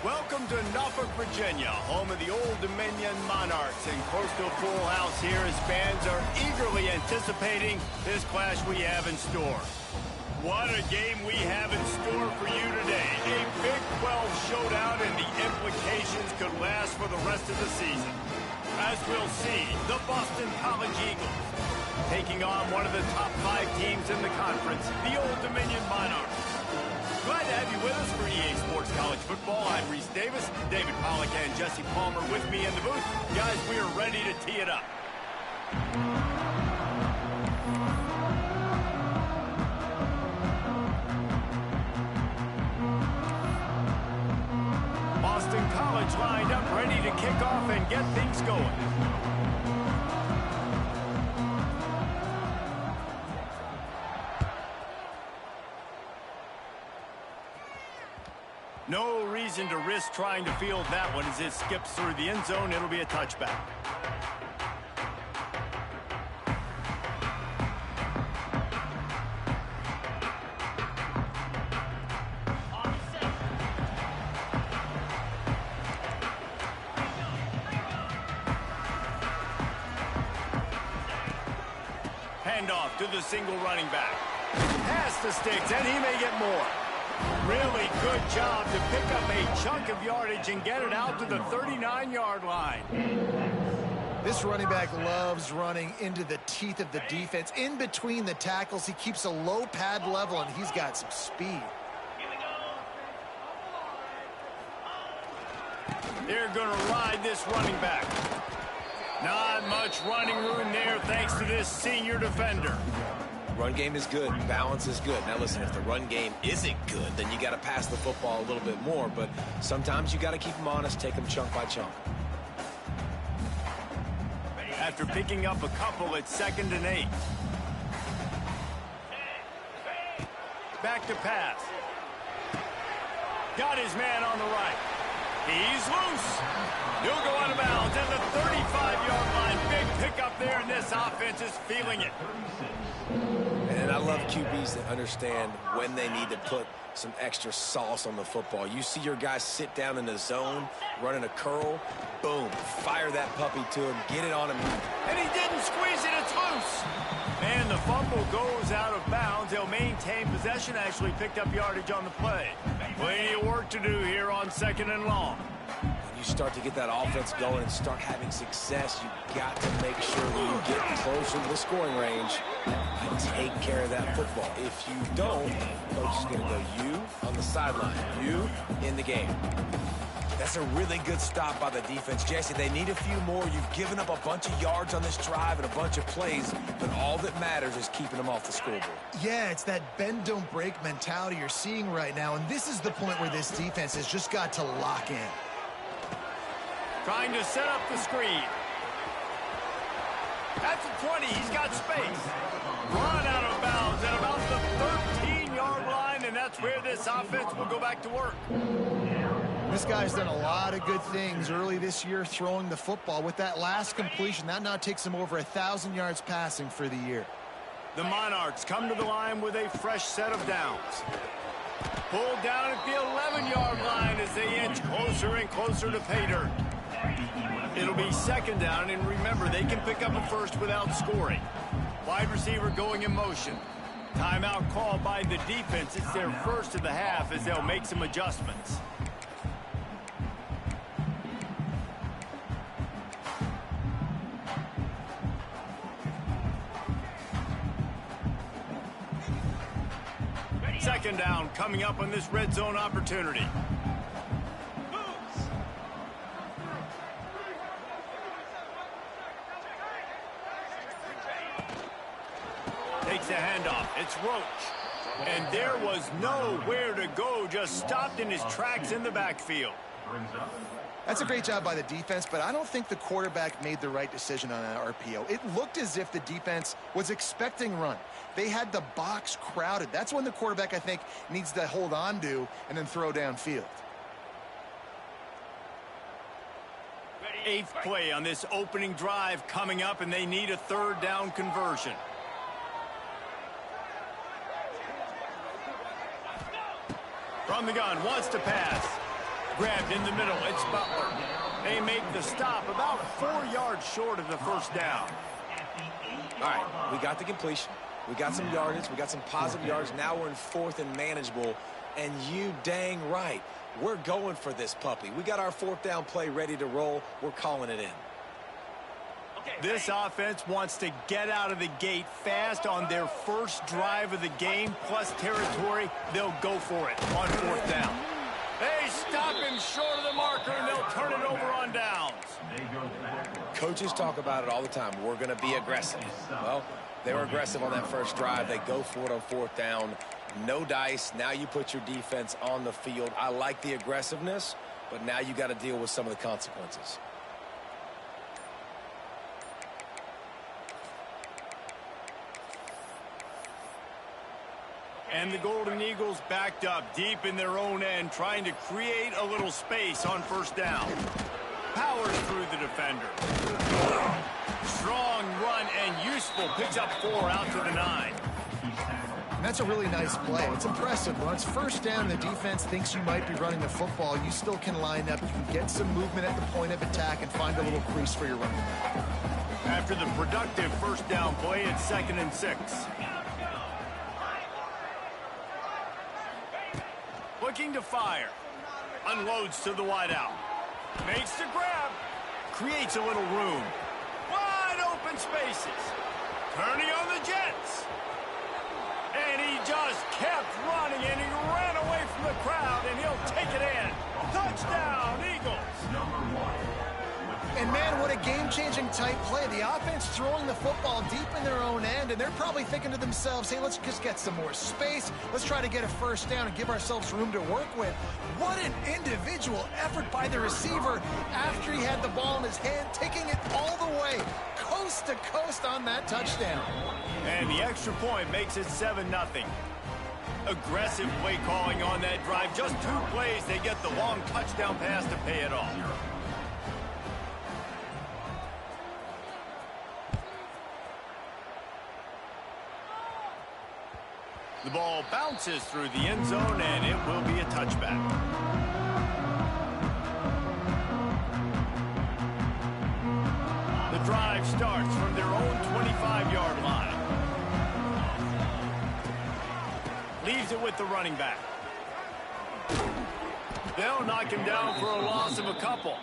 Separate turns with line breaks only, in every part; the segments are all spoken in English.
Welcome to Norfolk, Virginia, home of the Old Dominion Monarchs, and close to a full house here as fans are eagerly anticipating this clash we have in store. What a game we have in store for you today. A Big 12 showdown, and the implications could last for the rest of the season. As we'll see, the Boston College Eagles taking on one of the top 5 teams in the conference, the Old Dominion Monarchs. Glad to have you with us for EA Sports College Football. I'm Reese Davis, David Pollack and Jesse Palmer with me in the booth. Guys, we are ready to tee it up. Boston College lined up, ready to kick off and get things going. No reason to risk trying to field that one as it skips through the end zone. It'll be a touchback. Handoff to the single running back. Pass the sticks, and he may get more. Really good job to pick up a chunk of yardage and get it out to the 39-yard line.
This running back loves running into the teeth of the defense. In between the tackles, he keeps a low pad level, and he's got some speed.
They're going to ride this running back. Not much running room there thanks to this senior defender.
Run game is good. Balance is good. Now listen, if the run game isn't good, then you got to pass the football a little bit more. But sometimes you got to keep them honest, take them chunk by chunk.
After picking up a couple, it's 2nd and 8. Back to pass. Got his man on the right. He's loose. He'll go out of bounds at the 35-yard line. Big pickup there, and this offense is feeling it.
And I love QBs that understand when they need to put some extra sauce on the football. You see your guys sit down in the zone, running a curl, boom, fire that puppy to him, get it on him.
And he didn't squeeze it, it's loose. And the fumble goes out of bounds. They'll maintain possession, actually picked up yardage on the play. Plenty of work to do here on 2nd and long.
When you start to get that offense going and start having success, you got to make sure that you get closer to the scoring range and take care of that football. If you don't, coach is going to go you on the sideline, you in the game. That's a really good stop by the defense. Jesse, they need a few more. You've given up a bunch of yards on this drive and a bunch of plays, but all that matters is keeping them off the scoreboard.
Yeah, it's that bend, don't break mentality you're seeing right now, and this is the point where this defense has just got to lock in.
Trying to set up the screen. At the 20, he's got space. Run out of bounds at about the 13-yard line, and that's where this offense will go back to work.
This guy's done a lot of good things early this year throwing the football. With that last completion, that now takes him over 1,000 yards passing for the year.
The Monarchs come to the line with a fresh set of downs. Pulled down at the 11-yard line as they inch closer and closer to pay dirt. It'll be 2nd down, and remember, they can pick up a first without scoring. Wide receiver going in motion. Timeout called by the defense. It's their first of the half as they'll make some adjustments. Second down coming up on this red zone opportunity. Takes a handoff. It's Roach. And there was nowhere to go. Just stopped in his tracks in the backfield.
That's a great job by the defense, but I don't think the quarterback made the right decision on that RPO. It looked as if the defense was expecting run. They had the box crowded. That's when the quarterback, I think, needs to hold on to and then throw downfield.
8th play on this opening drive coming up, and they need a 3rd down conversion. From the gun, wants to pass. Grabbed in the middle, it's Butler. They make the stop about 4 yards short of the 1st down.
All right, we got the completion. We got some yardage. We got some positive yards. Now we're in 4th and manageable. And you dang right, we're going for this puppy. We got our 4th down play ready to roll. We're calling it in.
This offense wants to get out of the gate fast on their first drive of the game, plus territory. They'll go for it on 4th down. They stop him short of the marker, and they'll turn it over on downs.
Coaches talk about it all the time. We're going to be aggressive. Well, they were aggressive on that first drive. They go for it on 4th down. No dice. Now you put your defense on the field. I like the aggressiveness, but now you got to deal with some of the consequences.
And the Golden Eagles backed up deep in their own end, trying to create a little space on 1st down. Powers through the defender. Strong run and useful. Picks up 4 out to the 9.
And that's a really nice play. It's impressive. When it's 1st down and the defense thinks you might be running the football, you still can line up. You can get some movement at the point of attack and find a little crease for your running back.
After the productive 1st down play, it's 2nd and 6. Looking to fire. Unloads to the wideout. Makes the grab. Creates a little room. Wide open spaces. Turning on the Jets. And he just kept running, and he ran away from the crowd, and he'll take it in. Touchdown, Eagles.
And, man, what a game-changing type play. The offense throwing the football deep in their own end, and they're probably thinking to themselves, hey, let's just get some more space. Let's try to get a 1st down and give ourselves room to work with. What an individual effort by the receiver after he had the ball in his hand, taking it all the way, coast to coast on that touchdown.
And the extra point makes it 7-0. Aggressive play calling on that drive. Just 2 plays, they get the long touchdown pass to pay it off. The ball bounces through the end zone, and it will be a touchback. The drive starts from their own 25-yard line. Leaves it with the running back. They'll knock him down for a loss of a couple.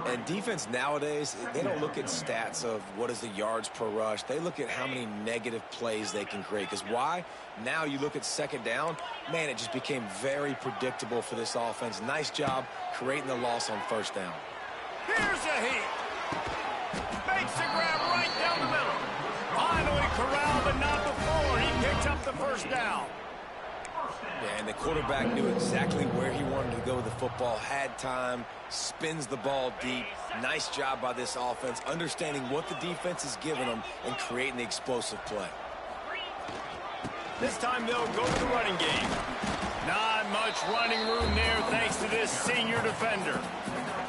And defense nowadays, they don't look at stats of what is the yards per rush. They look at how many negative plays they can create. Because why? Now you look at 2nd down, man, it just became very predictable for this offense. Nice job creating the loss on 1st down.
Here's a heat. Makes the grab right down the middle. Finally corralled, but not before. He picks up the 1st down.
Yeah, and the quarterback knew exactly where he wanted to go with the football, had time, spins the ball deep. Nice job by this offense, understanding what the defense is giving them and creating the explosive play.
This time they'll go to the running game. Not much running room there thanks to this senior defender.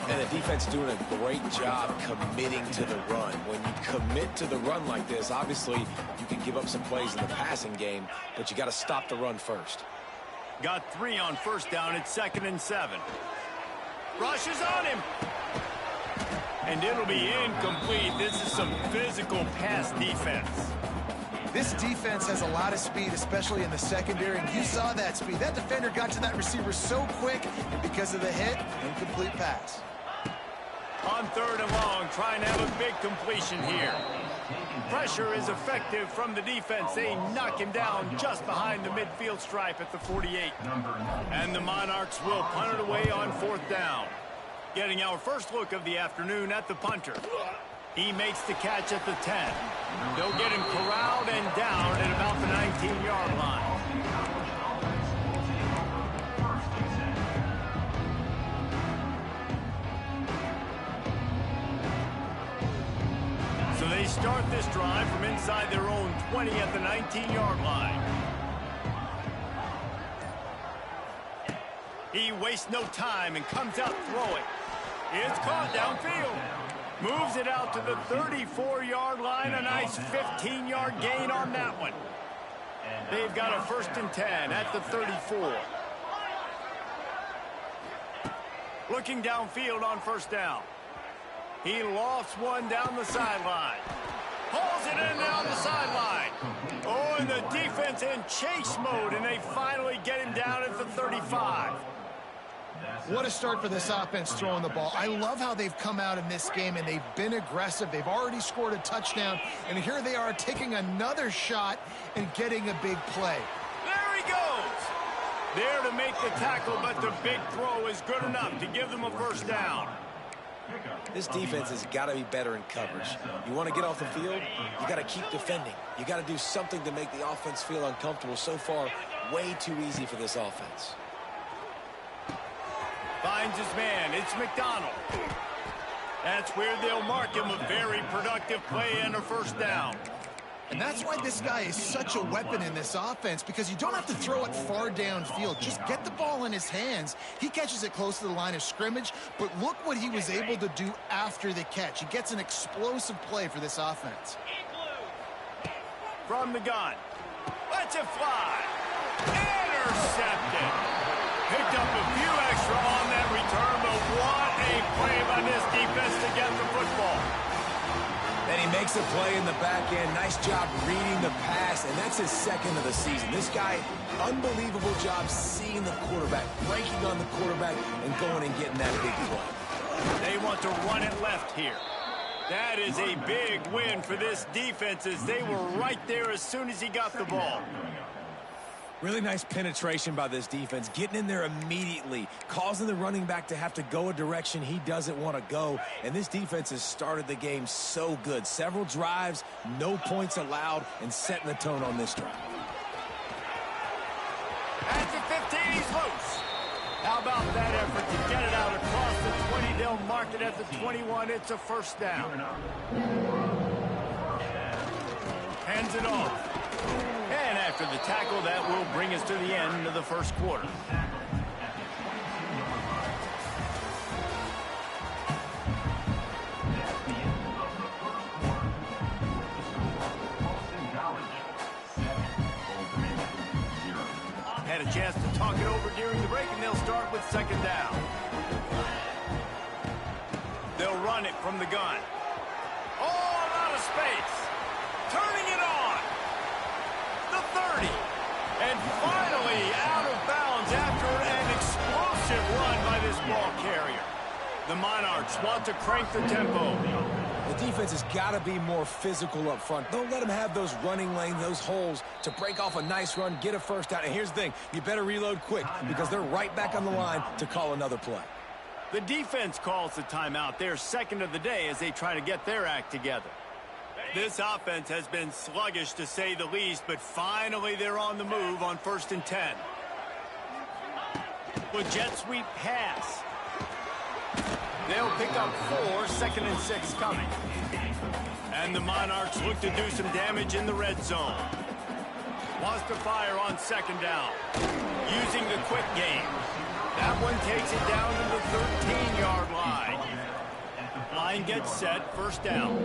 And the defense doing a great job committing to the run. When you commit to the run like this, obviously you can give up some plays in the passing game, but you got to stop the run first.
Got 3 on 1st down. It's 2nd and 7. Rushes on him. And it'll be incomplete. This is some physical pass defense.
This defense has a lot of speed, especially in the secondary, and you saw that speed. That defender got to that receiver so quick, and because of the hit, incomplete pass.
On 3rd and long, trying to have a big completion here. Pressure is effective from the defense. They knock him down just behind the midfield stripe at the 48. And the Monarchs will punt it away on 4th down. Getting our first look of the afternoon at the punter. He makes the catch at the 10. They'll get him corralled and down at about the 19-yard line. They start this drive from inside their own 20 at the 19-yard line. He wastes no time and comes out throwing. It's caught downfield. Moves it out to the 34-yard line. A nice 15-yard gain on that one. They've got a 1st and 10 at the 34. Looking downfield on 1st down. He lofts one down the sideline. Hauls it in down the sideline. Oh, and the defense in chase mode, and they finally get him down at the 35.
What a start for this offense throwing the ball. I love how they've come out in this game, and they've been aggressive. They've already scored a touchdown, and here they are taking another shot and getting a big play.
There he goes. There to make the tackle, but the big throw is good enough to give them a 1st down.
This defense has got to be better in coverage. You want to get off the field, you got to keep defending. You got to do something to make the offense feel uncomfortable. So far, way too easy for this offense.
Finds his man. It's McDonald. That's where they'll mark him. A very productive play and a 1st down.
And that's why this guy is such a weapon in this offense, because you don't have to throw it far downfield. Just get the ball in his hands. He catches it close to the line of scrimmage, but look what he was able to do after the catch. He gets an explosive play for this offense.
From the gun. Lets it fly. Intercepted. Picked up a few extra on that return, but what a play by this defense to get the football.
And he makes a play in the back end. Nice job reading the pass, and that's his 2nd of the season. This guy, unbelievable job seeing the quarterback, breaking on the quarterback, and going and getting that big play.
They want to run it left here. That is a big win for this defense, as they were right there as soon as he got the ball.
Really nice penetration by this defense, getting in there immediately, causing the running back to have to go a direction he doesn't want to go. And this defense has started the game so good. Several drives, no points allowed, and setting the tone on this drive.
At the 15, he's loose. How about that effort to get it out across the 20? They'll mark it at the 21. It's a 1st down. Hands it off. And after the tackle, that will bring us to the end of the 1st quarter. Had a chance to talk it over during the break, and they'll start with 2nd down. They'll run it from the gun. All out of space. Turning it on. The 30. And finally out of bounds after an explosive run by this ball carrier. The Monarchs want to crank the tempo.
The defense has got to be more physical up front. Don't let them have those running lanes, those holes to break off a nice run, get a 1st down. And here's the thing, you better reload quick because they're right back on the line to call another play.
The defense calls the timeout. They're 2nd of the day as they try to get their act together. This offense has been sluggish to say the least, but finally they're on the move on 1st and 10. With jet sweep pass. They'll pick up 4, 2nd and 6 coming. And the Monarchs look to do some damage in the red zone. Wants to fire on 2nd down. Using the quick game. That one takes it down to the 13-yard line. Line gets set, 1st down.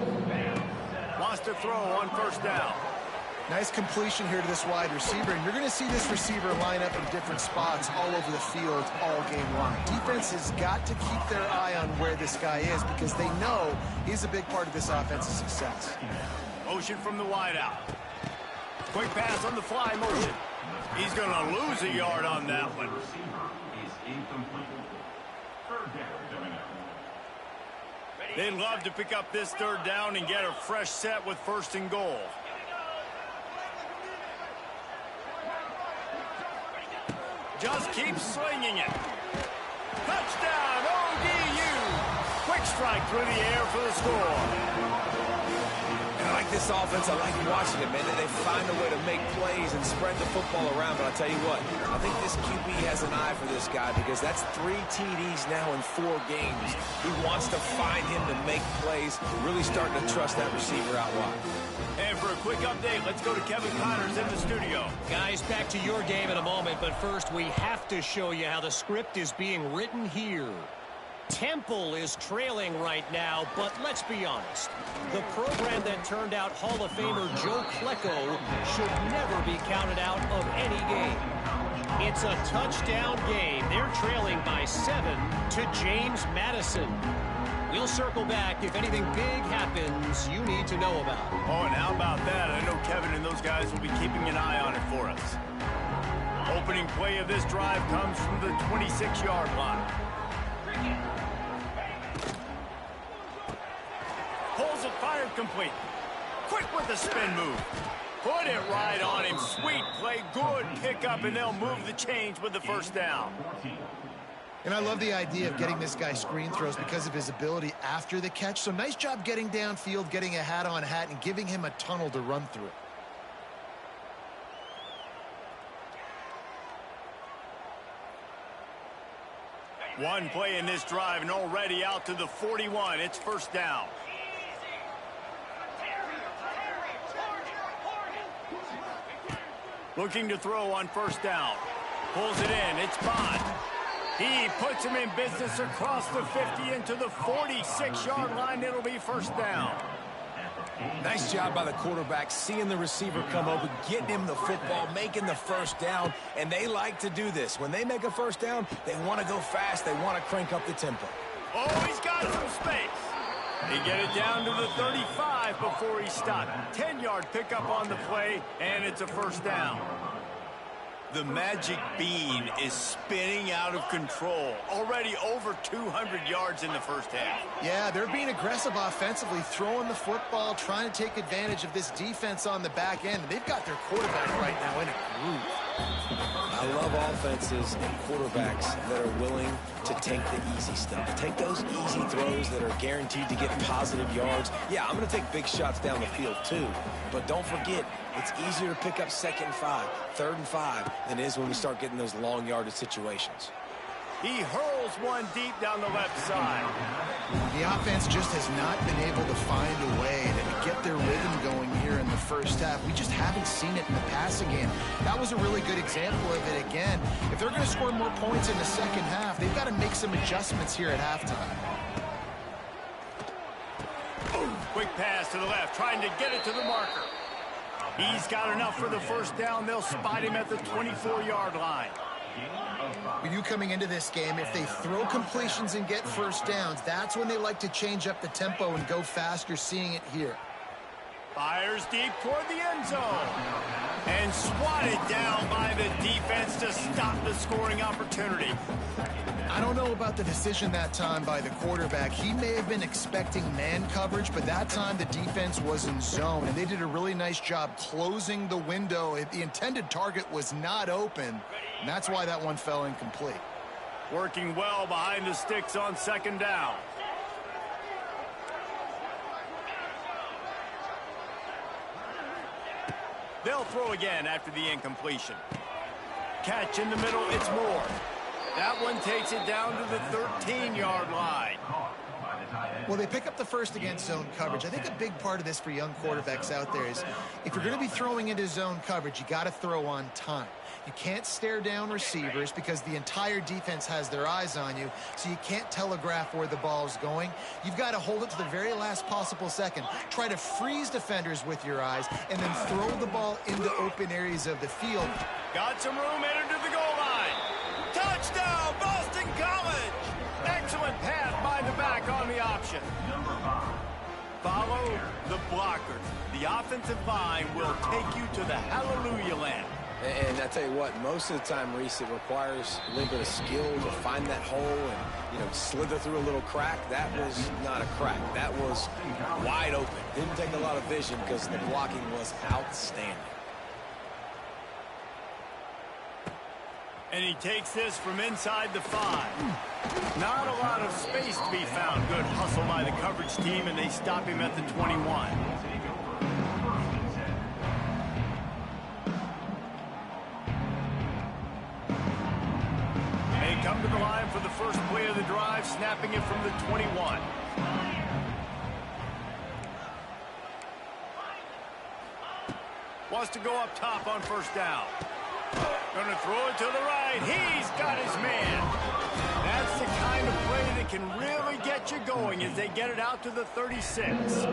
Wants to throw on 1st down.
Nice completion here to this wide receiver, and you're going to see this receiver line up in different spots all over the field all game long. Defense has got to keep their eye on where this guy is because they know he's a big part of this offense's success.
Motion from the wideout. Quick pass on the fly motion. He's going to lose a yard on that one. They'd love to pick up this 3rd down and get a fresh set with 1st and goal. Just keep slinging it. Touchdown, ODU. Quick strike through the air for the score.
I like this offense. I like watching it, man. They find a way to make plays and spread the football around. But I'll tell you what, I think this QB has an eye for this guy because that's 3 TDs now in 4 games. He wants to find him to make plays, really starting to trust that receiver out wide.
And for a quick update, let's go to Kevin Connors in the studio.
Guys, back to your game in a moment, but first we have to show you how the script is being written here. Temple is trailing right now, but let's be honest. The program that turned out Hall of Famer Joe Klecko should never be counted out of any game. It's a touchdown game. They're trailing by 7 to James Madison. We'll circle back if anything big happens you need to know about.
Oh, and how about that? I know Kevin and those guys will be keeping an eye on it for us. Opening play of this drive comes from the 26-yard line. Pulls it, fired complete. Quick with the spin move. Put it right on him. Sweet play, good pickup, and they'll move the chains with the first down.
And I love the idea of getting this guy screen throws because of his ability after the catch. So nice job getting downfield, getting a hat-on hat, and giving him a tunnel to run through.
One play in this drive and already out to the 41. It's first down. Looking to throw on first down. Pulls it in. It's Bond. He puts him in business across the 50 into the 46-yard line. It'll be first down.
Nice job by the quarterback, seeing the receiver come over, getting him the football, making the first down, and they like to do this. When they make a first down, they want to go fast. They want to crank up the tempo.
Oh, he's got some space. He get it down to the 35 before he stopped. 10-yard pickup on the play, and it's a first down. The magic bean is spinning out of control. Already over 200 yards in the first half.
Yeah, they're being aggressive offensively, throwing the football, trying to take advantage of this defense on the back end. They've got their quarterback right now in a groove.
I love offenses and quarterbacks that are willing to take the easy stuff. Take those easy throws that are guaranteed to get positive yards. Yeah, I'm going to take big shots down the field too. But don't forget, it's easier to pick up 2nd and 5, 3rd and 5 than it is when we start getting those long yardage situations.
He hurls one deep down the left side.
The offense just has not been able to find a way to get their rhythm going here in the first half. We just haven't seen it in the passing game. That was a really good example of it again. If they're going to score more points in the second half, they've got to make some adjustments here at halftime.
Quick pass to the left, trying to get it to the marker. He's got enough for the first down. They'll spot him at the 24-yard line.
With you coming into this game, if they throw completions and get first downs, that's when they like to change up the tempo and go faster, seeing it here.
Fires deep toward the end zone. And swatted down by the defense to stop the scoring opportunity.
I don't know about the decision that time by the quarterback. He may have been expecting man coverage, but that time the defense was in zone, and they did a really nice job closing the window. The intended target was not open, and that's why that one fell incomplete.
Working well behind the sticks on second down. They'll throw again after the incompletion. Catch in the middle, it's Moore. That one takes it down to the 13-yard line.
Well, they pick up the first against zone coverage. I think a big part of this for young quarterbacks out there is if you're going to be throwing into zone coverage, you got to throw on time. You can't stare down receivers because the entire defense has their eyes on you, so you can't telegraph where the ball's going. You've got to hold it to the very last possible second. Try to freeze defenders with your eyes and then throw the ball into open areas of the field.
Got some room, entered to the goal line. Touchdown, Boston College! Excellent pass by the back on the option. Follow the blockers. The offensive line will take you to the hallelujah land.
And I tell you what, most of the time, Reese, it requires a little bit of skill to find that hole and, slither through a little crack. That was not a crack. That was wide open. Didn't take a lot of vision because the blocking was outstanding.
And he takes this from inside the 5. Not a lot of space to be found. Good hustle by the coverage team, and they stop him at the 21. snapping it from the 21. Wants to go up top on first down. Gonna throw it to the right. He's got his man. That's the kind of play that can really get you going as they get it out to the 36.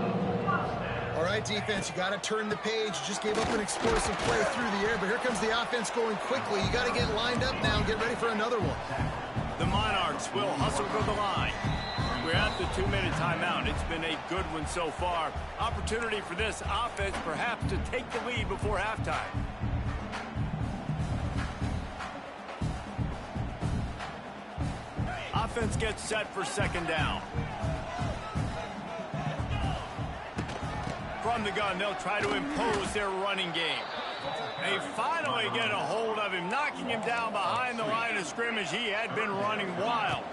All right, defense, you got to turn the page. You just gave up an explosive play through the air, but here comes the offense going quickly. You got to get lined up now and get ready for another one.
The Monarchs will hustle to the line. We're at the 2-minute timeout. It's been a good one so far. Opportunity for this offense perhaps to take the lead before halftime. Offense gets set for second down. From the gun, they'll try to impose their running game. They finally get a hold of him, knocking him down behind the line of scrimmage. He had been running wild.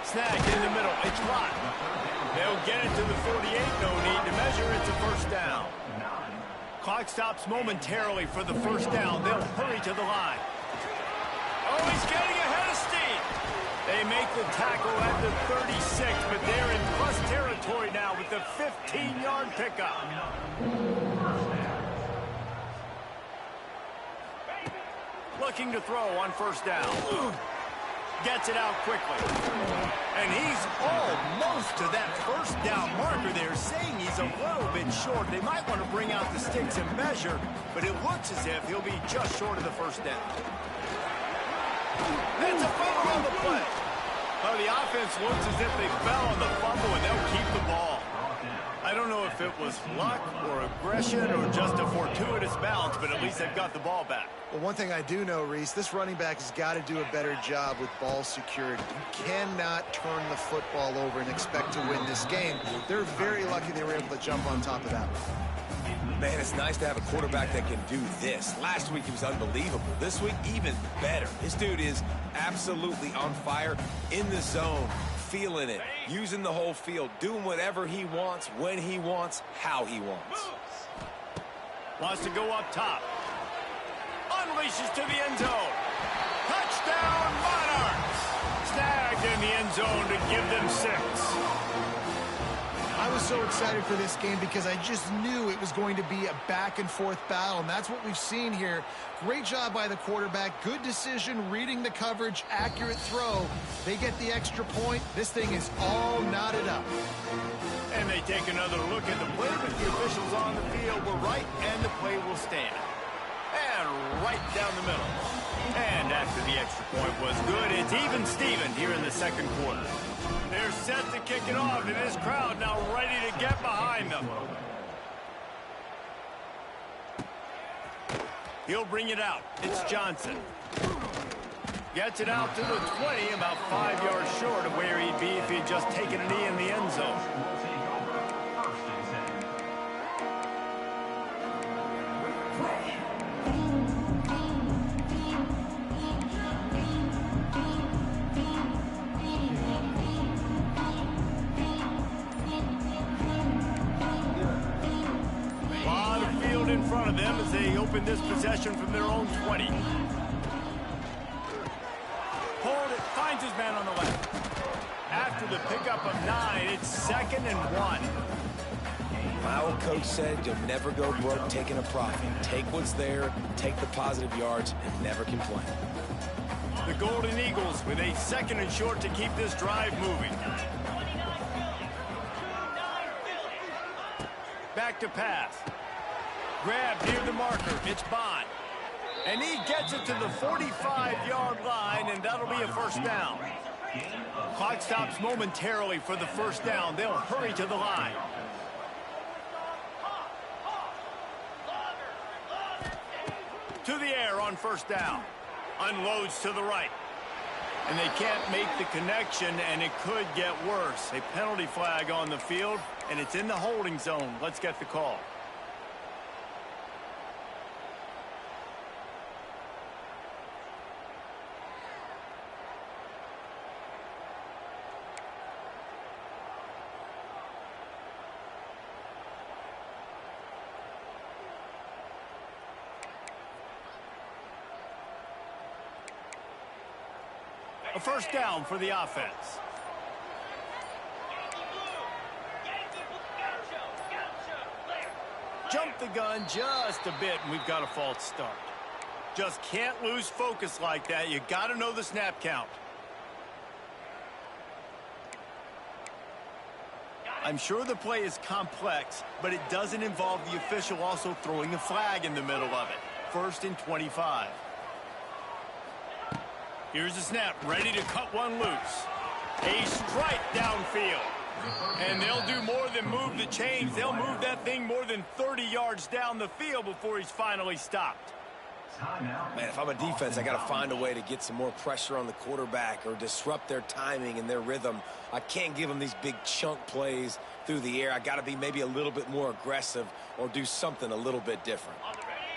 Snag in the middle. It's locked. They'll get it to the 48. No need to measure. It's a first down. Clock stops momentarily for the first down. They'll hurry to the line. Oh, he's getting ahead of steam. They make the tackle at the 36, but they're in plus territory now with the 15-yard pickup. Looking to throw on first down. Gets it out quickly. And he's almost to that first down marker there, saying he's a little bit short. They might want to bring out the sticks and measure, but it looks as if he'll be just short of the first down. That's a fumble on the play. Oh, the offense looks as if they fell on the fumble, and they'll keep the ball. I don't know if it was luck or aggression or just a fortuitous bounce, but at least they've got the ball back.
Well, one thing I do know, Reese, this running back has got to do a better job with ball security. You cannot turn the football over and expect to win this game. They're very lucky they were able to jump on top of that one.
Man, it's nice to have a quarterback that can do this. Last week, he was unbelievable. This week, even better. This dude is absolutely on fire, in the zone, feeling it, using the whole field, doing whatever he wants, when he wants, how he wants.
Wants to go up top. Unleashes to the end zone. Touchdown, Monarchs! Snagged in the end zone to give them 6.
I was so excited for this game because I just knew it was going to be a back-and-forth battle, and that's what we've seen here. Great job by the quarterback. Good decision, reading the coverage, accurate throw. They get the extra point. This thing is all knotted up.
And they take another look at the play, but the officials on the field were right, and the play will stand. And right down the middle. And after the extra point was good, it's even Steven here in the second quarter. They're set to kick it off, and this crowd now ready to get behind them. He'll bring it out. It's Johnson. Gets it out to the 20, about 5 yards short of where he'd be if he'd just taken a knee in the end zone. In front of them as they open this possession from their own 20. Hold it, finds his man on the left. After the pickup of 9, it's 2nd and 1.
My old coach said you'll never go broke taking a profit. Take what's there, take the positive yards, and never complain.
The Golden Eagles with a 2nd and short to keep this drive moving. Back to pass. Grab near the marker. It's Bond. And he gets it to the 45-yard line, and that'll be a first down. Clock stops momentarily for the first down. They'll hurry to the line. To the air on first down. Unloads to the right. And they can't make the connection, and it could get worse. A penalty flag on the field, and it's in the holding zone. Let's get the call. A first down for the offense. Jump the gun just a bit, and we've got a false start. Just can't lose focus like that. You got to know the snap count. I'm sure the play is complex, but it doesn't involve the official also throwing a flag in the middle of it. 1st and 25. Here's the snap, ready to cut one loose. A strike downfield. And they'll do more than move the chains. They'll move that thing more than 30 yards down the field before he's finally stopped.
Man, if I'm a defense, I got to find a way to get some more pressure on the quarterback or disrupt their timing and their rhythm. I can't give them these big chunk plays through the air. I got to be maybe a little bit more aggressive or do something a little bit different.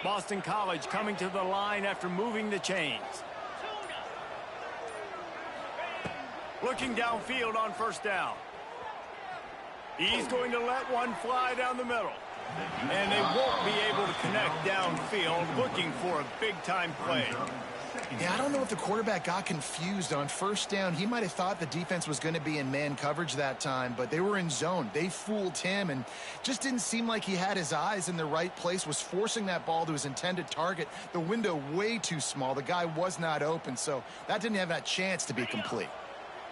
Boston College coming to the line after moving the chains. Looking downfield on first down. He's going to let one fly down the middle. And they won't be able to connect downfield, looking for a big-time play.
Yeah, I don't know if the quarterback got confused on first down. He might have thought the defense was going to be in man coverage that time, but they were in zone. They fooled him and just didn't seem like he had his eyes in the right place, was forcing that ball to his intended target. The window way too small. The guy was not open, so that didn't have that chance to be complete.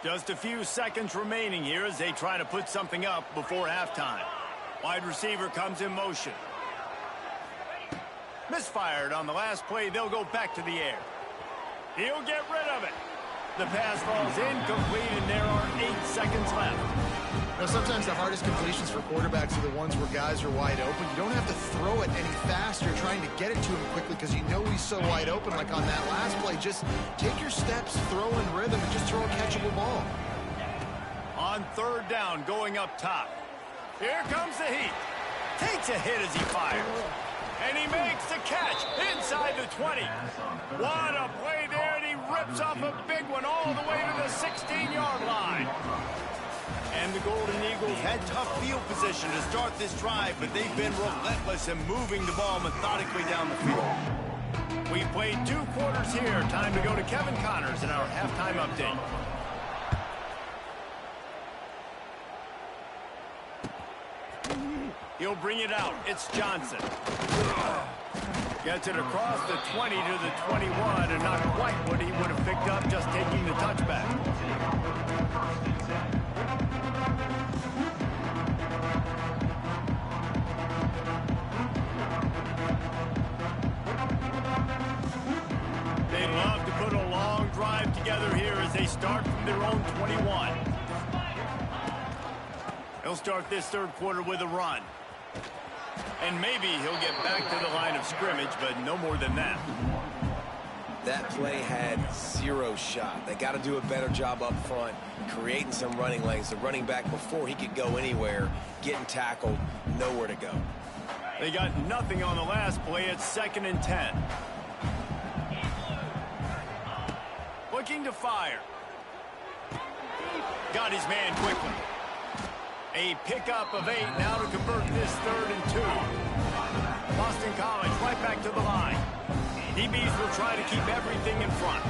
Just a few seconds remaining here as they try to put something up before halftime. Wide receiver comes in motion. Misfired on the last play. They'll go back to the air. He'll get rid of it. The pass falls incomplete, and there are 8 seconds left.
You know, sometimes the hardest completions for quarterbacks are the ones where guys are wide open. You don't have to throw it any faster trying to get it to him quickly because you know he's so wide open. Like on that last play, just take your steps, throw in rhythm, and just throw a catchable ball.
On third down, going up top. Here comes the heat. Takes a hit as he fires. And he makes the catch inside the 20. What a play there, and he rips off a big one all the way to the 16-yard line. And the Golden Eagles had tough field position to start this drive, but they've been relentless in moving the ball methodically down the field. We played 2 quarters here. Time to go to Kevin Connors in our halftime update. He'll bring it out. It's Johnson. Gets it across the 20 to the 21, and not quite what he would have picked up just taking the touchback. They love to put a long drive together here as they start from their own 21. He'll start this third quarter with a run. And maybe he'll get back to the line of scrimmage, but no more than that.
That play had 0 shot. They got to do a better job up front, creating some running lanes. The running back, before he could go anywhere, getting tackled, nowhere to go.
They got nothing on the last play. It's 2nd and 10. Looking to fire. Got his man quickly. A pickup of 8 now to convert this 3rd and 2. Boston College right back to the line. DBs will try to keep everything in front.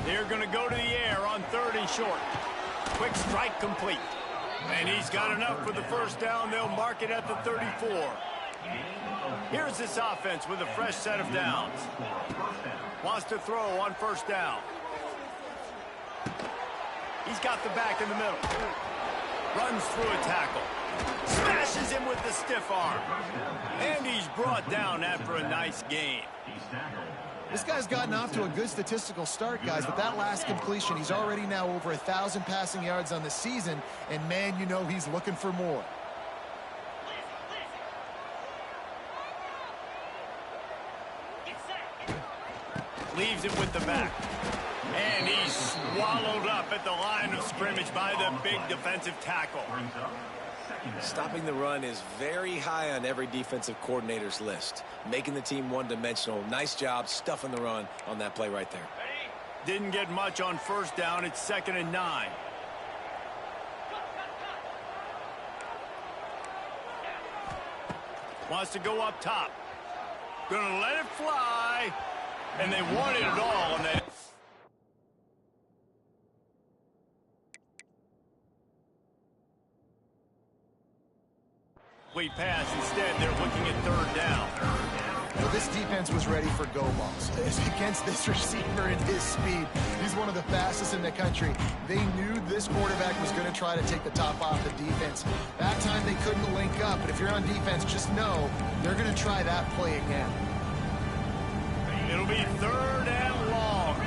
They're going to go to the air on 3rd and short. Quick strike complete. And he's got enough for the first down. They'll mark it at the 34. Here's this offense with a fresh set of downs. Wants to throw on first down. He's got the back in the middle. Runs through a tackle. Smashes him with the stiff arm. And he's brought down after a nice gain.
This guy's gotten off to a good statistical start, guys, but that last completion, he's already now over 1,000 passing yards on the season, and man, you know he's looking for more.
Leaves it with the back. And he's swallowed up at the line of scrimmage by the big defensive tackle.
Stopping the run is very high on every defensive coordinator's list. Making the team one-dimensional. Nice job stuffing the run on that play right there.
Didn't get much on first down. It's 2nd and 9. Wants to go up top. Gonna let it fly. And they wanted it all on that. incomplete pass. Instead, they're looking at third down.
Well, this defense was ready for go balls. Against this receiver and his speed, he's one of the fastest in the country. They knew this quarterback was going to try to take the top off the defense. That time they couldn't link up, but if you're on defense, just know they're going to try that play again.
It'll be third and long.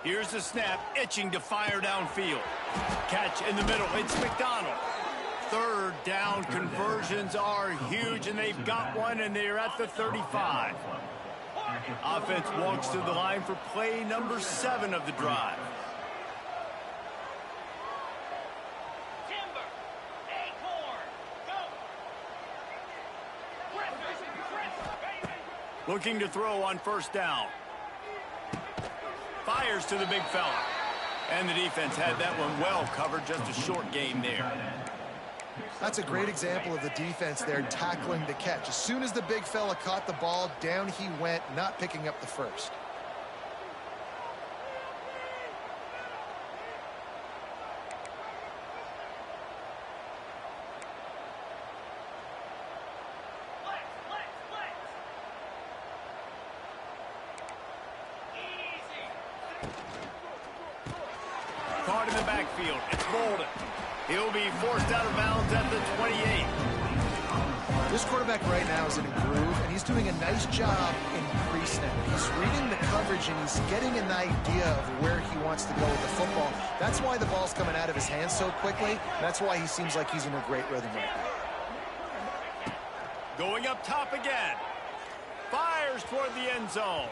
Here's the snap, itching to fire downfield. Catch in the middle, it's McDonald. Third down conversions are huge, and they've got one, and they're at the 35. Offense walks to the line for play number 7 of the drive. Looking to throw on first down. Fires to the big fella. And the defense had that one well covered. Just a short gain there.
That's a great example of the defense there tackling the catch. As soon as the big fella caught the ball, down he went, not picking up the first.
Caught in the backfield. It's Bolden. He'll be forced out of bounds at the 28.
This quarterback right now is in a groove, and he's doing a nice job in pre-snap. He's reading the coverage, and he's getting an idea of where he wants to go with the football. That's why the ball's coming out of his hands so quickly. That's why he seems like he's in a great rhythm right now.
Going up top again. Fires toward the end zone.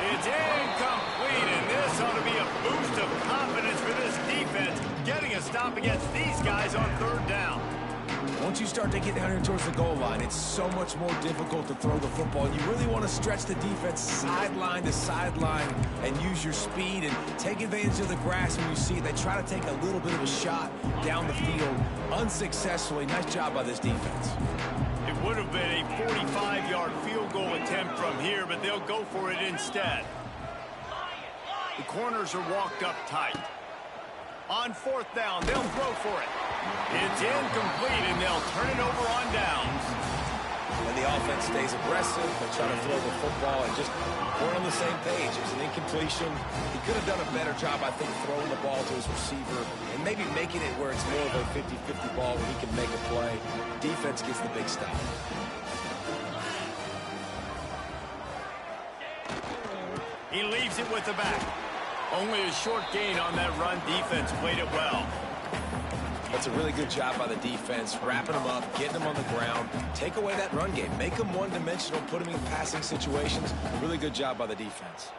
It's incomplete, and this ought to be a boost of confidence for this defense, getting a stop against these guys on third down.
Once you start to get down here towards the goal line, it's so much more difficult to throw the football. You really want to stretch the defense sideline to sideline and use your speed and take advantage of the grass when you see it. They try to take a little bit of a shot down the field unsuccessfully. Nice job by this defense.
It would have been a 45-yard field goal attempt from here, but they'll go for it instead. The corners are walked up tight. On fourth down, they'll throw for it. It's incomplete, and they'll turn it over on downs.
And the offense stays aggressive. They try to throw the football and just we're on the same page. It's an incompletion. He could have done a better job, I think, throwing the ball to his receiver and maybe making it where it's more of a 50-50 ball where he can make a play. Defense gets the big stop.
He leaves it with the back. Only a short gain on that run. Defense played it well.
That's a really good job by the defense, wrapping them up, getting them on the ground. Take away that run game. Make them one-dimensional, put them in passing situations. Really good job by the defense.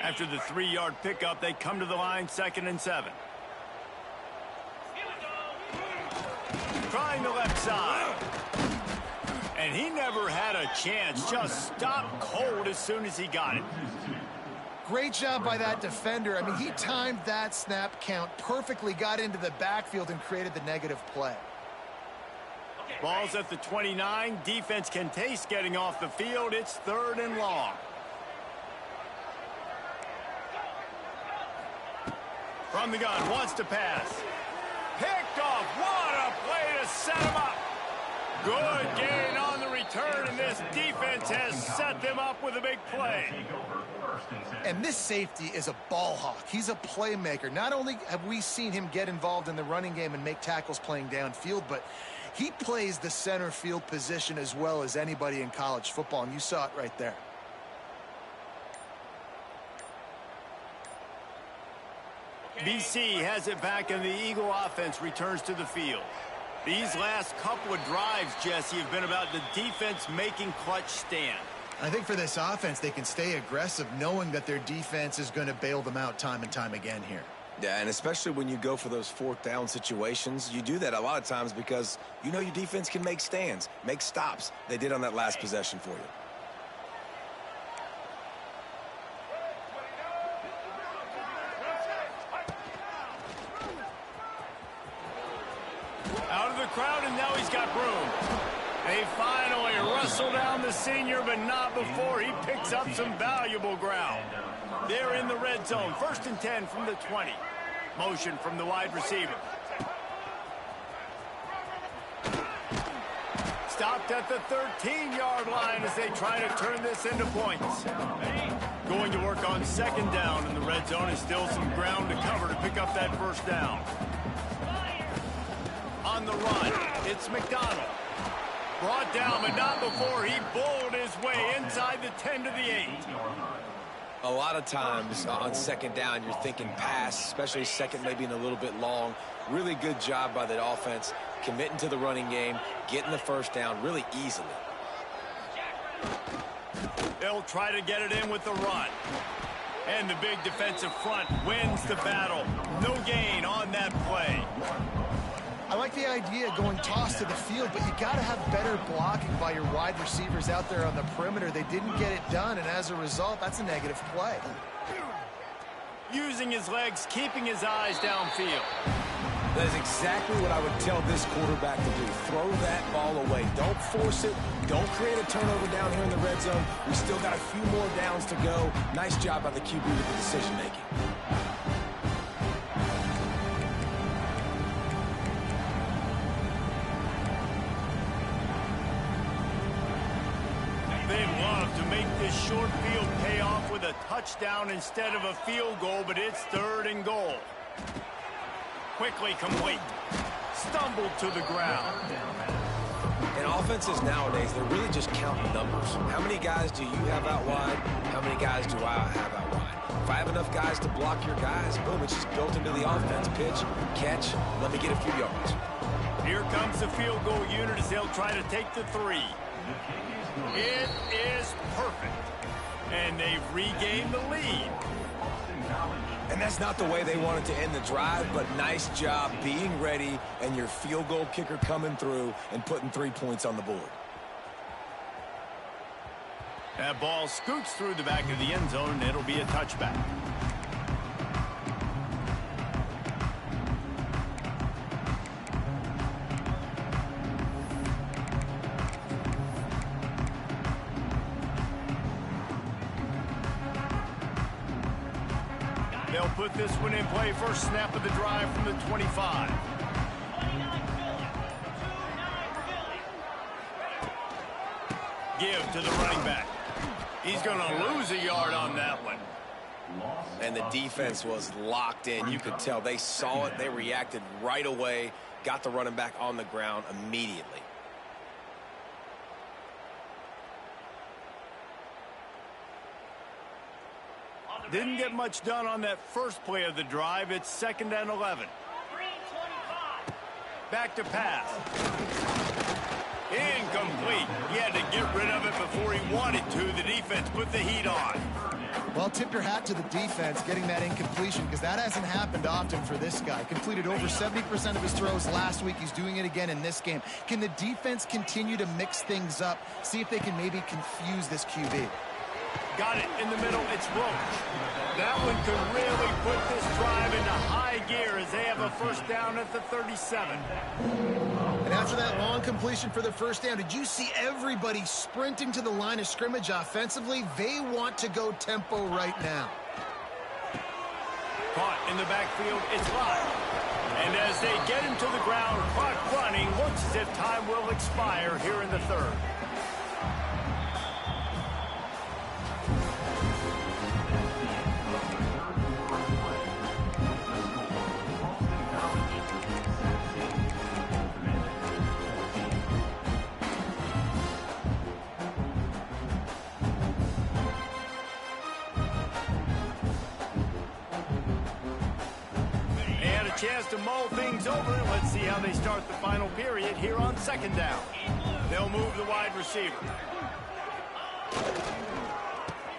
After the 3-yard pickup, they come to the line, 2nd and 7. Trying the left side. And he never had a chance. Just stopped cold as soon as he got it.
Great job by that defender. I mean, he timed that snap count perfectly, got into the backfield, and created the negative play.
Ball's at the 29. Defense can taste getting off the field. It's 3rd and long. From the gun, wants to pass. Picked off. What a play to set him up. Good gain on the return, and this defense has set them up with a big play.
And this safety is a ball hawk. He's a playmaker. Not only have we seen him get involved in the running game and make tackles playing downfield, but he plays the center field position as well as anybody in college football, and you saw it right there.
BC has it back, and the Eagle offense returns to the field. These last couple of drives, Jesse, have been about the defense making clutch stand.
I think for this offense, they can stay aggressive knowing that their defense is going to bail them out time and time again here.
Yeah, and especially when you go for those 4th down situations, you do that a lot of times because you know your defense can make stands, make stops. They did on that last possession for you.
Out of the crowd, and now he's got room. They finally wrestle down the senior, but not before he picks up some valuable ground. They're in the red zone, 1st and 10 from the 20. Motion from the wide receiver. Stopped at the 13-yard line as they try to turn this into points. Going to work on 2nd down in the red zone, and still some ground to cover to pick up that 1st down. On the run, it's McDonald. Brought down, but not before he bowled his way inside the 10 to the 8.
A lot of times on 2nd down, you're thinking pass, especially 2nd maybe in a little bit long. Really good job by the offense, committing to the running game, getting the 1st down really easily.
They'll try to get it in with the run. And the big defensive front wins the battle. No gain on that play.
I like the idea going toss to the field, but you got to have better blocking by your wide receivers out there on the perimeter. They didn't get it done, and as a result, that's a negative play.
Using his legs, keeping his eyes downfield.
That is exactly what I would tell this quarterback to do. Throw that ball away. Don't force it. Don't create a turnover down here in the red zone. We still got a few more downs to go. Nice job by the QB with the decision-making.
They'd love to make this short field pay off with a touchdown instead of a field goal, but it's 3rd and goal. Quickly complete. Stumbled to the ground.
And offenses nowadays, they're really just counting numbers. How many guys do you have out wide? How many guys do I have out wide? If I have enough guys to block your guys, boom, it's just built into the offense. Pitch, catch, let me get a few yards.
Here comes the field goal unit as they'll try to take the 3. It is perfect. And they've regained the lead.
And that's not the way they wanted to end the drive, but nice job being ready and your field goal kicker coming through and putting 3 points on the board.
That ball scoots through the back of the end zone, and it'll be a touchback. They'll put this one in play. First snap of the drive from the 25. Give to the running back. He's going to lose a yard on that one.
And the defense was locked in. You could tell they saw it. They reacted right away. Got the running back on the ground immediately.
Didn't get much done on that first play of the drive. It's 2nd and 11. Back to pass. Incomplete. He had to get rid of it before he wanted to. The defense put the heat on.
Well, tip your hat to the defense getting that incompletion, because that hasn't happened often for this guy. Completed over 70% of his throws last week. He's doing it again in this game. Can the defense continue to mix things up? See if they can maybe confuse this QB.
Got it in the middle. It's Roach. That one could really put this drive into high gear as they have a 1st down at the 37.
And after that long completion for the 1st down, did you see everybody sprinting to the line of scrimmage offensively? They want to go tempo right now.
Caught in the backfield. It's live. And as they get him to the ground, clock running, looks as if time will expire here in the 3rd. Chance to mull things over. Let's see how they start the final period here on 2nd down. They'll move the wide receiver.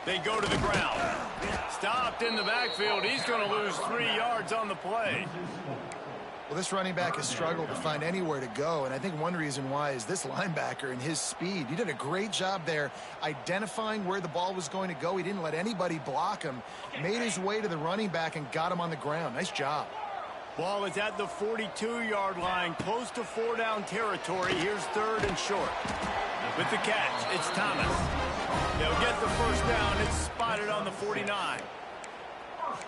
They go to the ground. Stopped in the backfield. He's going to lose 3 yards on the play.
Well, this running back has struggled to find anywhere to go, and I think one reason why is this linebacker and his speed. He did a great job there identifying where the ball was going to go. He didn't let anybody block him. Made his way to the running back and got him on the ground. Nice job.
Ball is at the 42-yard line, close to 4-down territory. Here's 3rd and short. With the catch, it's Thomas. They'll get the first down. It's spotted on the 49.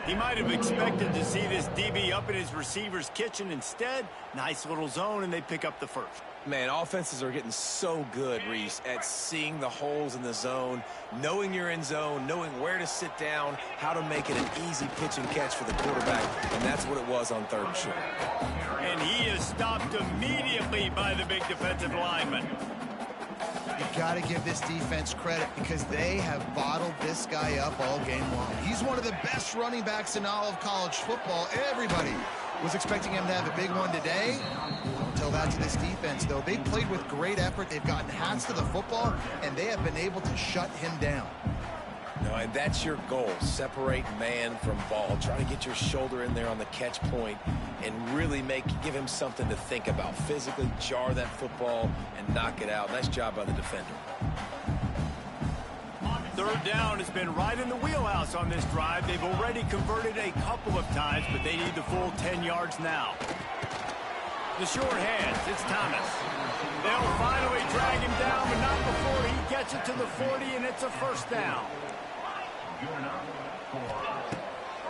He might have expected to see this DB up in his receiver's kitchen. Instead, nice little zone, and they pick up the first.
Man, offenses are getting so good, Reese, at seeing the holes in the zone, knowing you're in zone, knowing where to sit down, how to make it an easy pitch and catch for the quarterback, and that's what it was on 3rd and short.
And he is stopped immediately by the big defensive lineman.
You got to give this defense credit because they have bottled this guy up all game long. He's one of the best running backs in all of college football. Everybody was expecting him to have a big one today. Don't tell that to this defense, though. They played with great effort. They've gotten hats to the football, and they have been able to shut him down.
No, and that's your goal. Separate man from ball. Try to get your shoulder in there on the catch point and really give him something to think about. Physically jar that football and knock it out. Nice job by the defender.
3rd down has been right in the wheelhouse on this drive. They've already converted a couple of times, but they need the full 10 yards now. The short hands, it's Thomas. They'll finally drag him down, but not before he gets it to the 40, and it's a first down.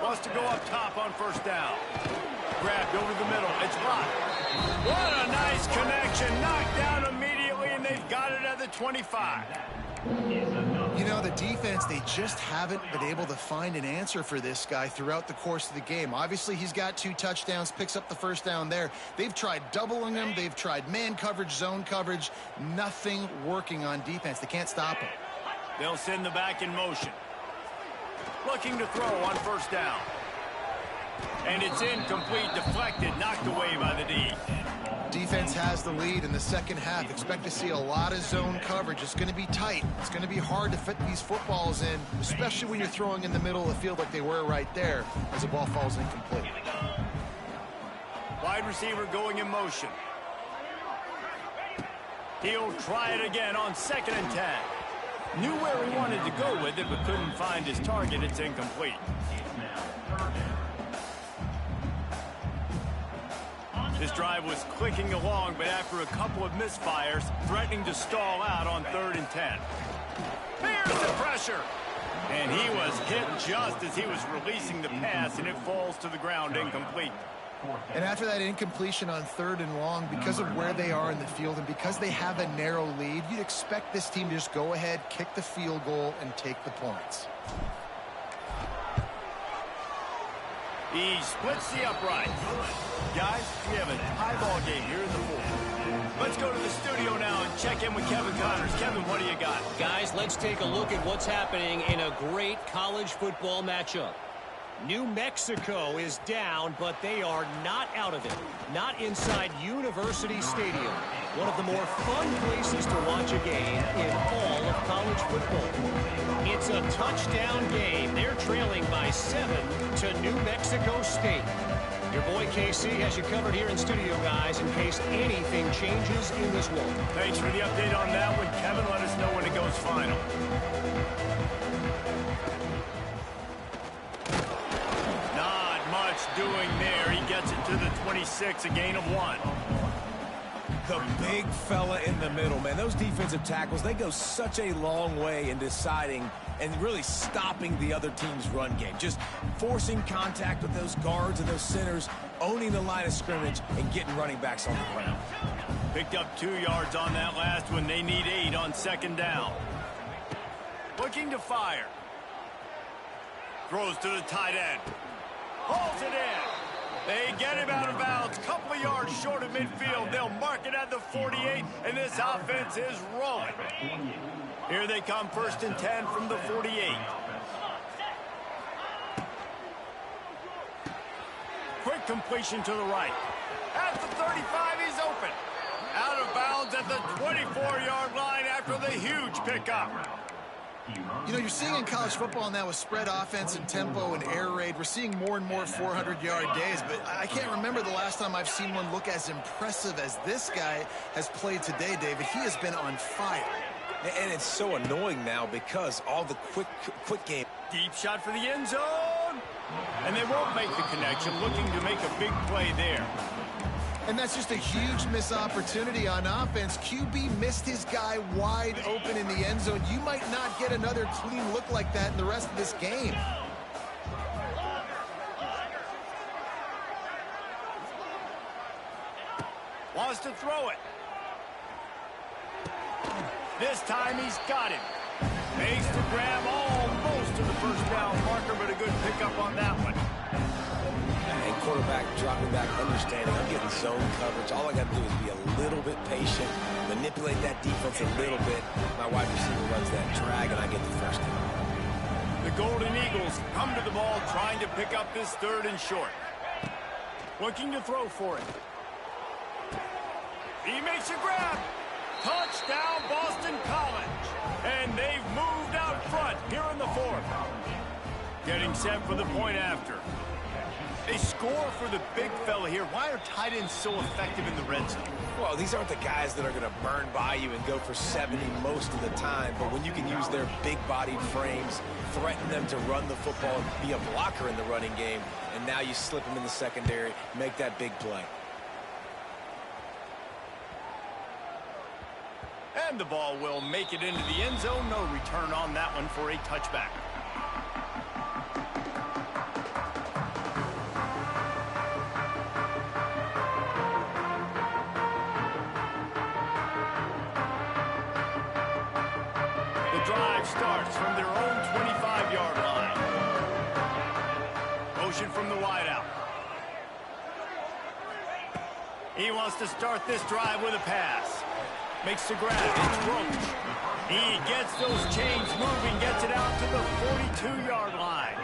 Wants to go up top on first down. Grabbed over the middle. It's blocked. What a nice connection. Knocked down immediately, and they've got it at the 25.
You know, the defense, they just haven't been able to find an answer for this guy throughout the course of the game. Obviously, he's got 2 touchdowns, picks up the first down there. They've tried doubling him. They've tried man coverage, zone coverage. Nothing working on defense. They can't stop him.
They'll send the back in motion. Looking to throw on first down. And it's incomplete, deflected, knocked away by the D.
Defense has the lead in the second half. Expect to see a lot of zone coverage. It's going to be tight. It's going to be hard to fit these footballs in, especially when you're throwing in the middle of the field like they were right there as the ball falls incomplete.
Wide receiver going in motion. He'll try it again on 2nd and 10. Knew where he wanted to go with it, but couldn't find his target. It's incomplete. This drive was clicking along, but after a couple of misfires, threatening to stall out on 3rd and 10. There's the pressure. And he was hit just as he was releasing the pass, and it falls to the ground incomplete.
And after that incompletion on 3rd and long, because of where they are in the field and because they have a narrow lead, you'd expect this team to just go ahead, kick the field goal, and take the points.
He splits the upright. Guys, we have a tie ball game here in the 4th. Let's go to the studio now and check in with Kevin Connors. Kevin, what do you got?
Guys, let's take a look at what's happening in a great college football matchup. New Mexico is down, but they are not out of it. Not inside University Stadium. One of the more fun places to watch a game in all of college football. It's a touchdown game. They're trailing by 7 to New Mexico State. Your boy KC has you covered here in studio, guys, in case anything changes in this one.
Thanks for the update on that one, Kevin. Let us know when it goes final. Doing there. He gets it to the 26, a gain of 1.
The big fella in the middle, man. Those defensive tackles, they go such a long way in deciding and really stopping the other team's run game. Just forcing contact with those guards and those centers, owning the line of scrimmage, and getting running backs on the ground.
Picked up 2 yards on that last one. They need 8 on 2nd down. Looking to fire. Throws to the tight end. Pulls it in. They get him out of bounds. Couple of yards short of midfield. They'll mark it at the 48, and this offense is rolling. Here they come, 1st and 10 from the 48. Quick completion to the right. At the 35, he's open. Out of bounds at the 24-yard line after the huge pickup.
You know, you're seeing in college football now with spread offense and tempo and air raid, we're seeing more and more 400-yard days, but I can't remember the last time I've seen one look as impressive as this guy has played today, David. He has been on fire.
And it's so annoying now because all the quick game.
Deep shot for the end zone. And they won't make the connection, looking to make a big play there.
And that's just a huge missed opportunity on offense. QB missed his guy wide open in the end zone. You might not get another clean look like that in the rest of this game.
Wants to throw it. This time he's got him. Makes the grab almost to the first down marker, but a good pickup on that one.
And quarterback dropping back, understanding I'm getting zone coverage. All I got to do is be a little bit patient, manipulate that defense a little bit. My wide receiver runs that drag, and I get the first down.
The Golden Eagles come to the ball, trying to pick up this 3rd and short. Looking to throw for it. He makes a grab. Touchdown, Boston College. And they've moved out front here in the 4th. Getting set for the point after. They score for the big fella here. Why are tight ends so effective in the red zone?
Well, these aren't the guys that are going to burn by you and go for 70 most of the time. But when you can use their big-bodied frames, threaten them to run the football, be a blocker in the running game, and now you slip them in the secondary, make that big play.
And the ball will make it into the end zone. No return on that one for a touchback. The drive starts from their own 25-yard line. Motion from the wideout. He wants to start this drive with a pass. Makes the grab. It's Roach. He gets those chains moving, gets it out to the 42-yard line.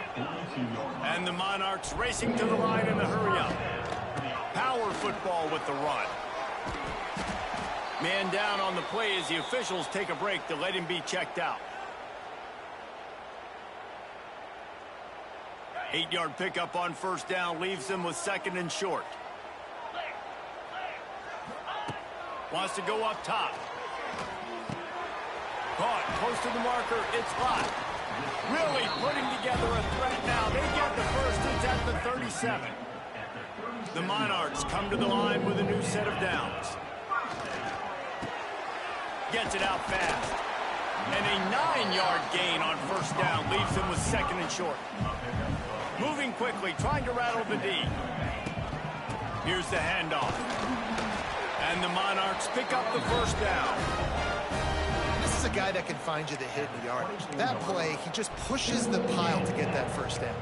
And the Monarchs racing to the line in a hurry-up. Power football with the run. Man down on the play as the officials take a break to let him be checked out. 8-yard pickup on first down leaves them with 2nd and short. Wants to go up top. Caught close to the marker. It's Lott. Really putting together a threat now. They get the first. It's at the 37. The Monarchs come to the line with a new set of downs. Gets it out fast. And a 9-yard gain on first down leaves them with 2nd and short. Moving quickly, trying to rattle the D. Here's the handoff. And the Monarchs pick up the first down.
This is a guy that can find you the hidden yardage. That play, he just pushes the pile to get that first down.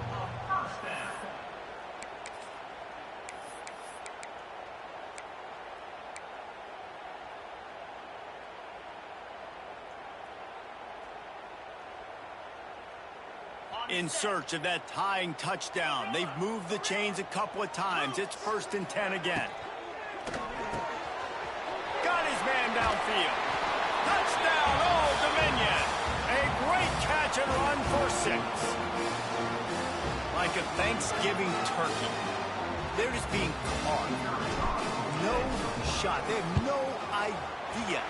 In search of that tying touchdown. They've moved the chains a couple of times. It's 1st and 10 again. Got his man downfield. Touchdown, Old Dominion. A great catch and run for 6. Like a Thanksgiving turkey. They're just being carved. No shot. They have no idea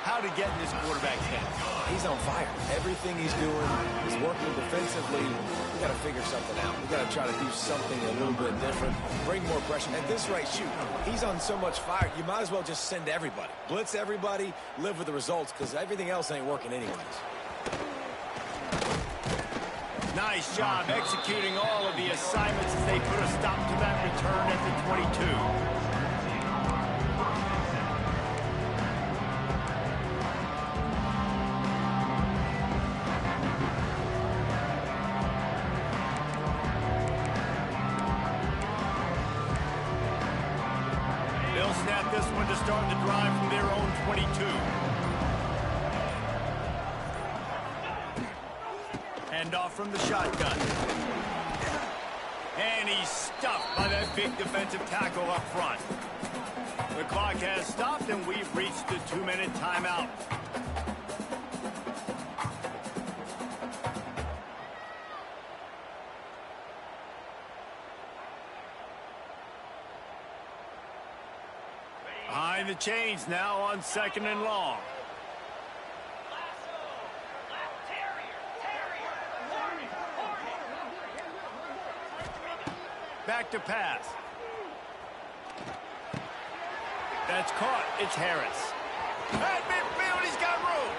how to get in this quarterback's head.
He's on fire. Everything he's doing is working defensively. We got to figure something out. We got to try to do something a little bit different. Bring more pressure. At this rate, shoot, he's on so much fire, you might as well just send everybody. Blitz everybody, live with the results, because everything else ain't working anyways.
Nice job executing all of the assignments as they put a stop to that return at the 22. Snap this one to start the drive from their own 22. Hand off from the shotgun. And he's stuffed by that big defensive tackle up front. The clock has stopped and we've reached the 2-minute timeout. Behind the chains now on 2nd and long. to pass. That's caught. It's Harris. At midfield, he's got room.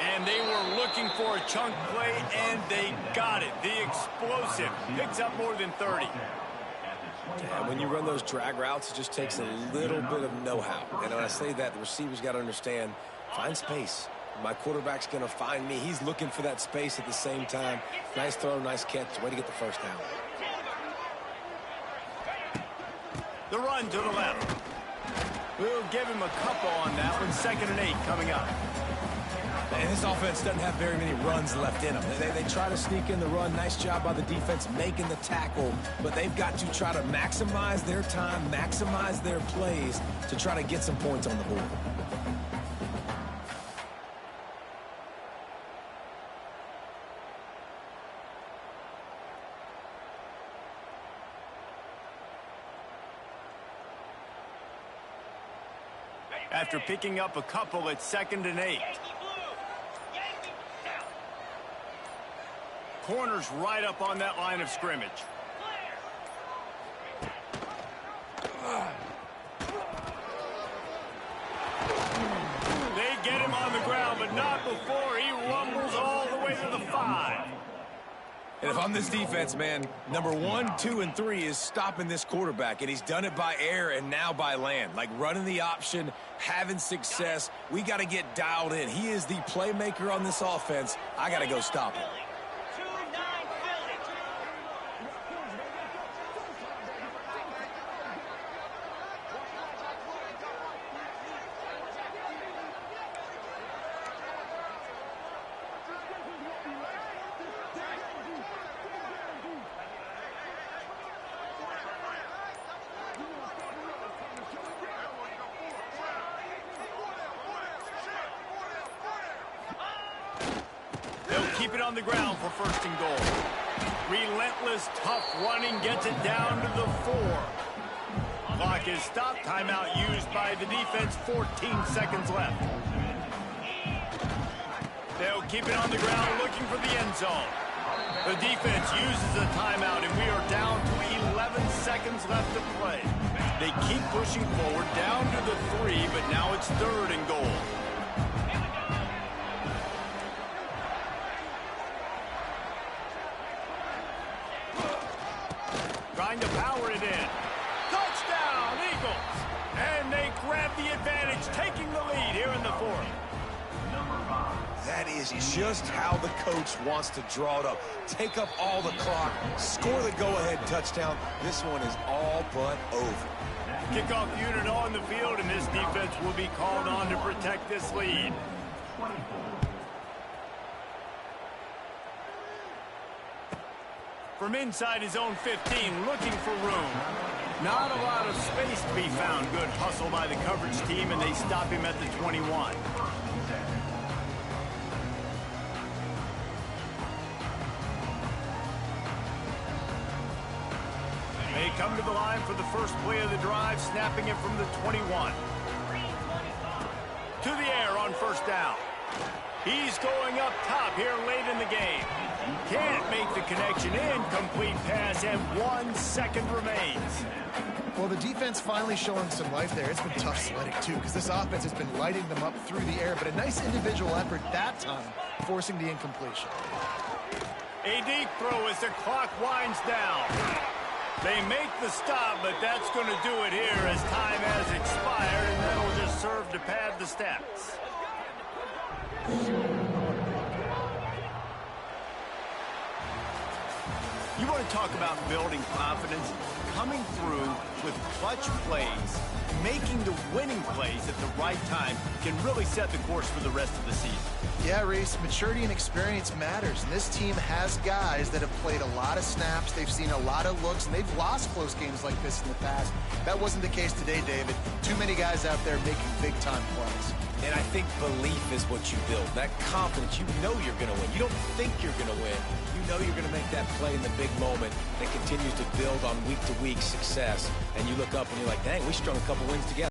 And they were looking for a chunk play, and they got it. The explosive picks up more than 30.
Yeah, when you run those drag routes, it just takes a little bit of know-how. And when I say that, the receiver's got to understand, find space. My quarterback's going to find me. He's looking for that space at the same time. Nice throw, nice catch. Way to get the first down.
The run to the left. We'll give him a couple on that one. 2nd and 8 coming up.
And this offense doesn't have very many runs left in them. They try to sneak in the run. Nice job by the defense making the tackle. But they've got to try to maximize their time, maximize their plays to try to get some points on the board.
After picking up a couple, it's 2nd and 8. Corner's right up on that line of scrimmage. They get him on the ground, but not before he rumbles all the way to the 5.
And if I'm this defense, man, number 1, 2, and 3 is stopping this quarterback, and he's done it by air and now by land. Like running the option, having success. We got to get dialed in. He is the playmaker on this offense. I got to go stop him.
Keep it on the ground for 1st and goal. Relentless, tough running gets it down to the 4. Clock is stopped. Timeout used by the defense. 14 seconds left. They'll keep it on the ground looking for the end zone. The defense uses a timeout, and we are down to 11 seconds left to play. They keep pushing forward down to the 3, but now it's 3rd and goal. Trying to power it in. Touchdown, Eagles! And they grab the advantage, taking the lead here in the 4th.
That is just how the coach wants to draw it up. Take up all the clock, score the go-ahead touchdown. This one is all but over.
Kickoff unit on the field, and this defense will be called on to protect this lead. From inside his own 15, looking for room. Not a lot of space to be found. Good hustle by the coverage team, and they stop him at the 21. They come to the line for the first play of the drive, snapping it from the 21. To the air on 1st down. He's going up top here late in the game. Can't make the connection. Incomplete pass, and 1 second remains.
Well, the defense finally showing some life there. It's been tough sledding, too, because this offense has been lighting them up through the air, but a nice individual effort that time, forcing the incompletion.
A deep throw as the clock winds down. They make the stop, but that's going to do it here as time has expired, and that'll just serve to pad the stats. You want to talk about building confidence? Coming through with clutch plays, making the winning plays at the right time can really set the course for the rest of the season.
Yeah, Reese, maturity and experience matters, and this team has guys that have played a lot of snaps, they've seen a lot of looks, and they've lost close games like this in the past. That wasn't the case today, David. Too many guys out there making big-time plays.
And I think belief is what you build. That confidence, you know you're going to win. You don't think you're going to win. You know you're going to make that play in the big moment that continues to build on week-to-week success. And you look up and you're like, dang, we strung a couple wins together.